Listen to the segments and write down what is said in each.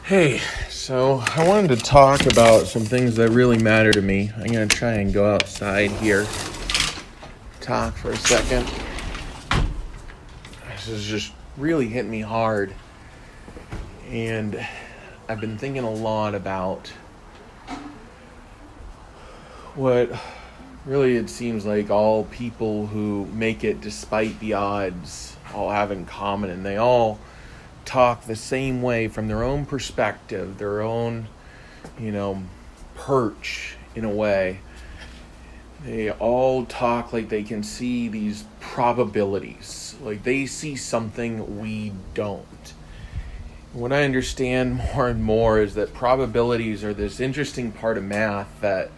Hey, so I wanted to talk about some things that really matter to me. I'm going to try and go outside here, talk for a second. This is just really hitting me hard. And I've been thinking a lot about what really it seems like all people who make it despite the odds all have in common, and they all talk the same way from their own perspective, their own, perch in a way. They all talk like they can see these probabilities, like they see something we don't. What I understand more and more is that probabilities are this interesting part of math that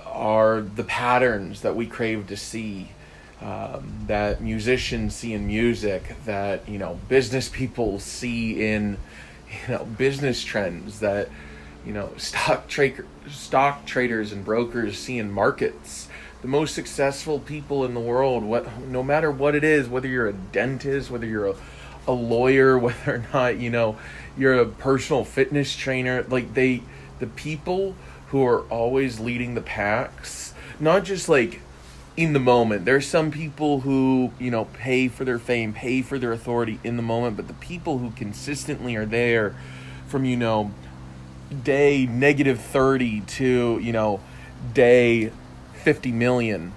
are the patterns that we crave to see. That musicians see in music, that business people see in business trends, that stock traders and brokers see in markets. The most successful people in the world, no matter what it is, whether you're a dentist, whether you're a lawyer, whether or not you're a personal fitness trainer, the people who are always leading the packs, not just in the moment. There's some people who, pay for their fame, pay for their authority in the moment, but the people who consistently are there from, day -30 to, day 50 million,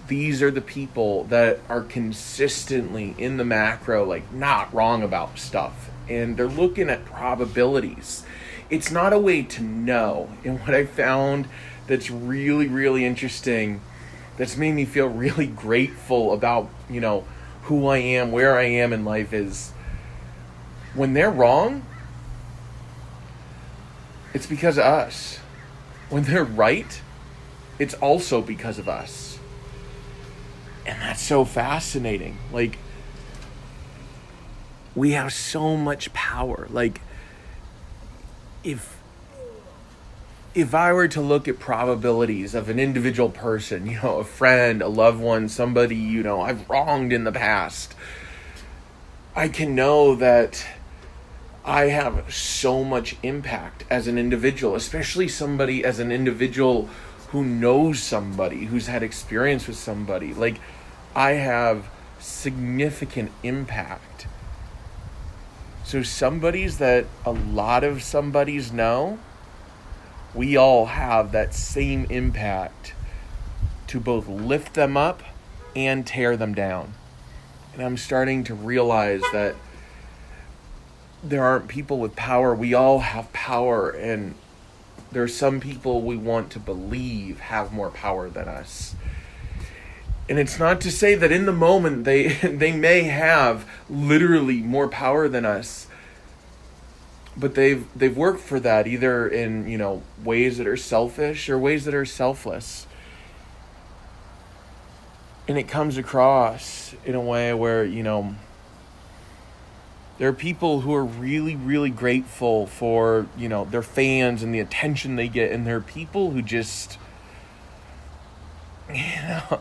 these are the people that are consistently in the macro, not wrong about stuff. And they're looking at probabilities. It's not a way to know. And what I found that's really, really interesting, that's made me feel really grateful about, who I am, where I am in life, is when they're wrong, it's because of us. When they're right, it's also because of us. And that's so fascinating. We have so much power. If I were to look at probabilities of an individual person, a friend, a loved one, somebody, I've wronged in the past, I can know that I have so much impact as an individual, especially somebody as an individual who knows somebody, who's had experience with somebody. I have significant impact. So somebody's that a lot of somebodies know, we all have that same impact to both lift them up and tear them down. And I'm starting to realize that there aren't people with power. We all have power, and there are some people we want to believe have more power than us. And it's not to say that in the moment they may have literally more power than us, but they've worked for that, either in ways that are selfish or ways that are selfless. And it comes across in a way where there are people who are really, really grateful for their fans and the attention they get, and there are people who just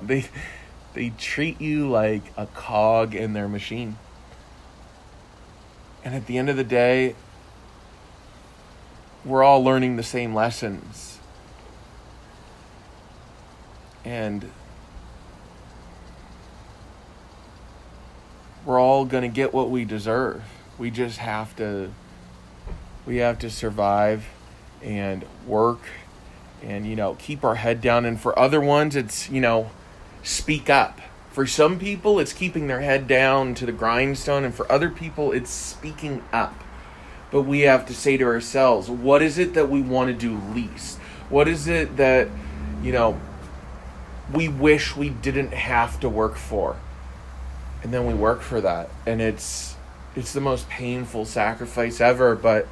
they treat you like a cog in their machine. And at the end of the day, we're all learning the same lessons. And we're all going to get what we deserve. We just have to survive and work and, keep our head down. And for other ones, it's, speak up. For some people, it's keeping their head down to the grindstone. And for other people, it's speaking up. But we have to say to ourselves, what is it that we want to do least? What is it that, we wish we didn't have to work for? And then we work for that. And it's the most painful sacrifice ever. But,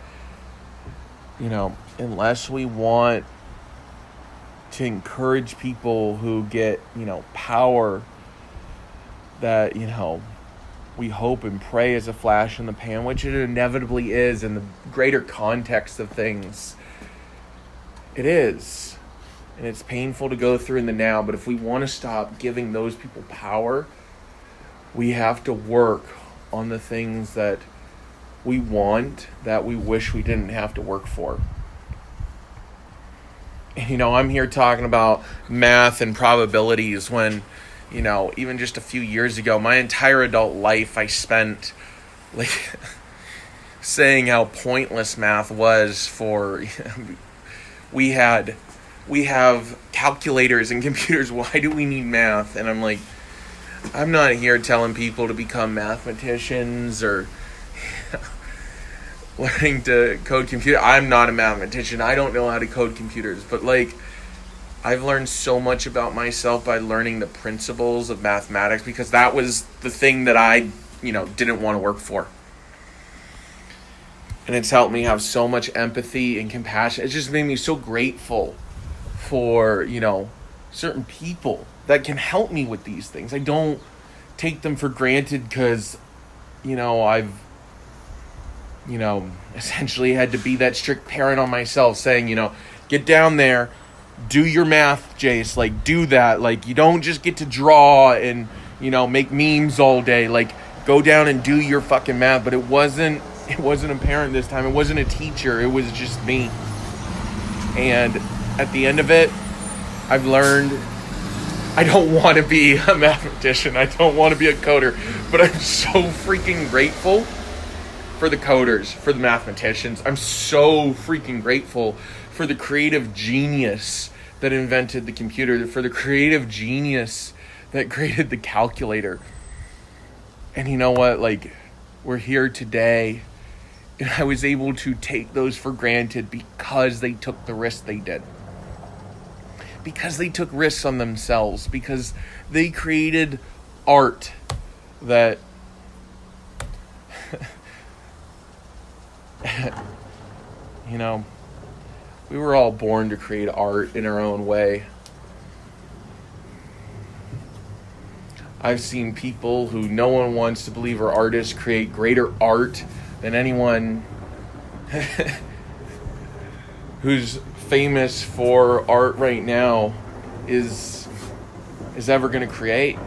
unless we want to encourage people who get, power that, we hope and pray is a flash in the pan, which it inevitably is in the greater context of things. It is. And it's painful to go through in the now, but if we want to stop giving those people power, we have to work on the things that we want that we wish we didn't have to work for. I'm here talking about math and probabilities when, even just a few years ago, my entire adult life I spent like saying how pointless math was for we have calculators and computers. Why do we need math? And I'm like, I'm not here telling people to become mathematicians or learning to code computer. I'm not a mathematician. I don't know how to code computers, but I've learned so much about myself by learning the principles of mathematics, because that was the thing that I, didn't want to work for. And it's helped me have so much empathy and compassion. It just made me so grateful for, certain people that can help me with these things. I don't take them for granted because, I've essentially had to be that strict parent on myself saying, get down there, do your math, Jace, do that. You don't just get to draw and, make memes all day. Go down and do your fucking math. But it wasn't a parent this time. It wasn't a teacher. It was just me. And at the end of it, I've learned I don't want to be a mathematician. I don't want to be a coder. But I'm so freaking grateful for the coders, for the mathematicians. I'm so freaking grateful for the creative genius that invented the computer, for the creative genius that created the calculator. And you know what? We're here today, and I was able to take those for granted because they took the risk they did. Because they took risks on themselves. Because they created art that we were all born to create art in our own way. I've seen people who no one wants to believe are artists create greater art than anyone who's famous for art right now is ever going to create.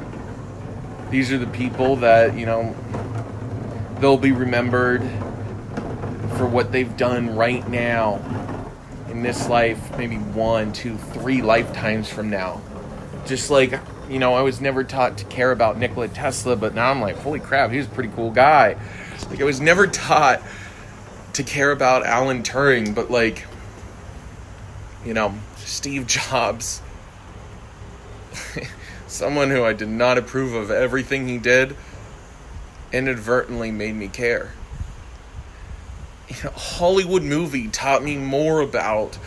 These are the people that, they'll be remembered for what they've done right now in this life, maybe 1, 2, 3 lifetimes from now. Just I was never taught to care about Nikola Tesla, but now I'm like, holy crap, he was a pretty cool guy. I was never taught to care about Alan Turing, but Steve Jobs, someone who I did not approve of everything he did, inadvertently made me care. A Hollywood movie taught me more about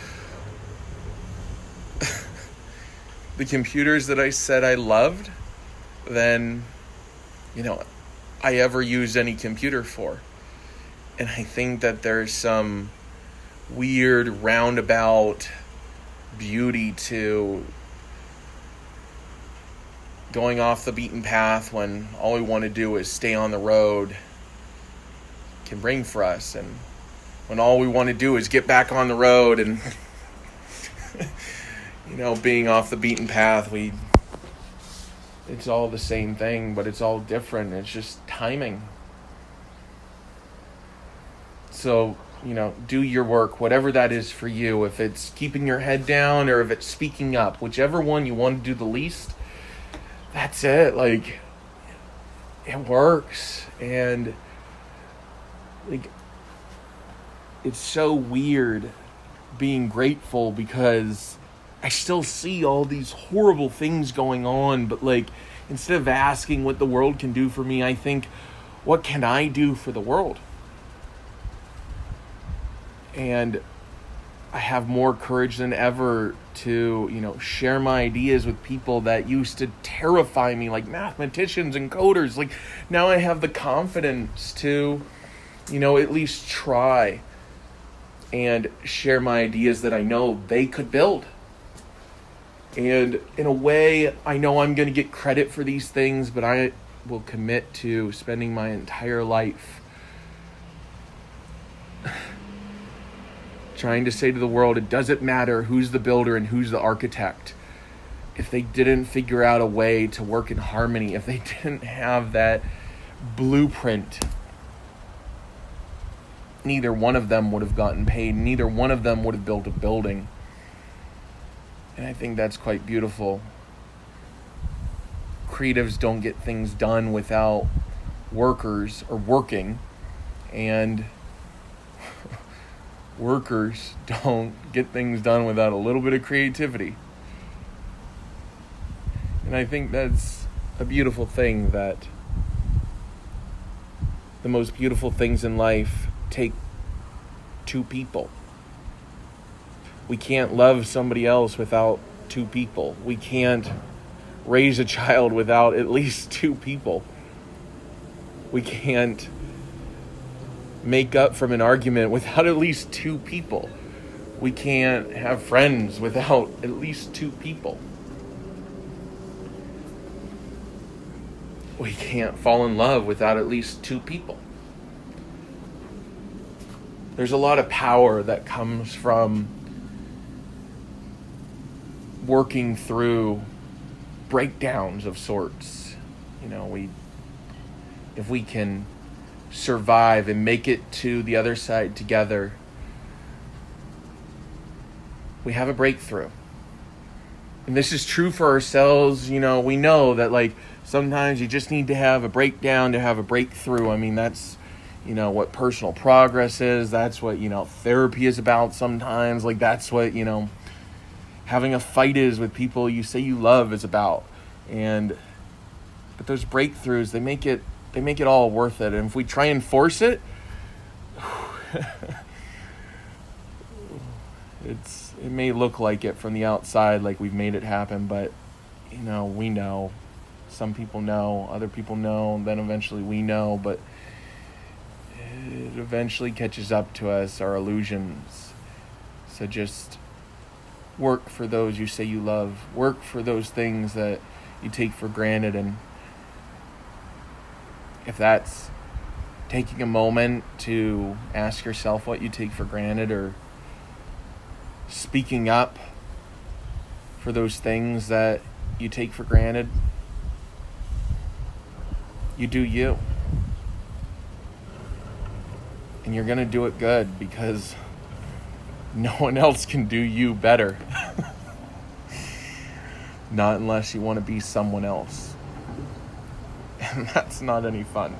the computers that I said I loved than, I ever used any computer for. And I think that there's some weird roundabout beauty to going off the beaten path when all we want to do is stay on the road can bring for us, and when all we want to do is get back on the road and being off the beaten path, it's all the same thing, but it's all different. It's just timing. So, do your work, whatever that is for you. If it's keeping your head down or if it's speaking up, whichever one you want to do the least, that's it. It works. And it's so weird being grateful because I still see all these horrible things going on, but instead of asking what the world can do for me, I think, what can I do for the world? And I have more courage than ever to, share my ideas with people that used to terrify me, like mathematicians and coders. Now I have the confidence to, at least try and share my ideas that I know they could build. And in a way, I know I'm going to get credit for these things, but I will commit to spending my entire life trying to say to the world, it doesn't matter who's the builder and who's the architect. If they didn't figure out a way to work in harmony, if they didn't have that blueprint, neither one of them would have gotten paid. Neither one of them would have built a building. And I think that's quite beautiful. Creatives don't get things done without workers or working, and workers don't get things done without a little bit of creativity. And I think that's a beautiful thing, that the most beautiful things in life take two people. We can't love somebody else without two people. We can't raise a child without at least two people. We can't make up from an argument without at least two people. We can't have friends without at least two people. We can't fall in love without at least two people. There's a lot of power that comes from working through breakdowns of sorts. If we can survive and make it to the other side together, we have a breakthrough. And this is true for ourselves. We know that sometimes you just need to have a breakdown to have a breakthrough. I mean, that's what personal progress is. That's what therapy is about sometimes. That's what having a fight is with people you say you love is about. But those breakthroughs, they make it all worth it. And if we try and force it, it may look like it from the outside, like we've made it happen, but we know. Some people know, other people know, then eventually we know, but it eventually catches up to us, our illusions. So just work for those you say you love. Work for those things that you take for granted. And if that's taking a moment to ask yourself what you take for granted, or speaking up for those things that you take for granted, you do you. And you're going to do it good, because no one else can do you better. Not unless you want to be someone else. And that's not any fun.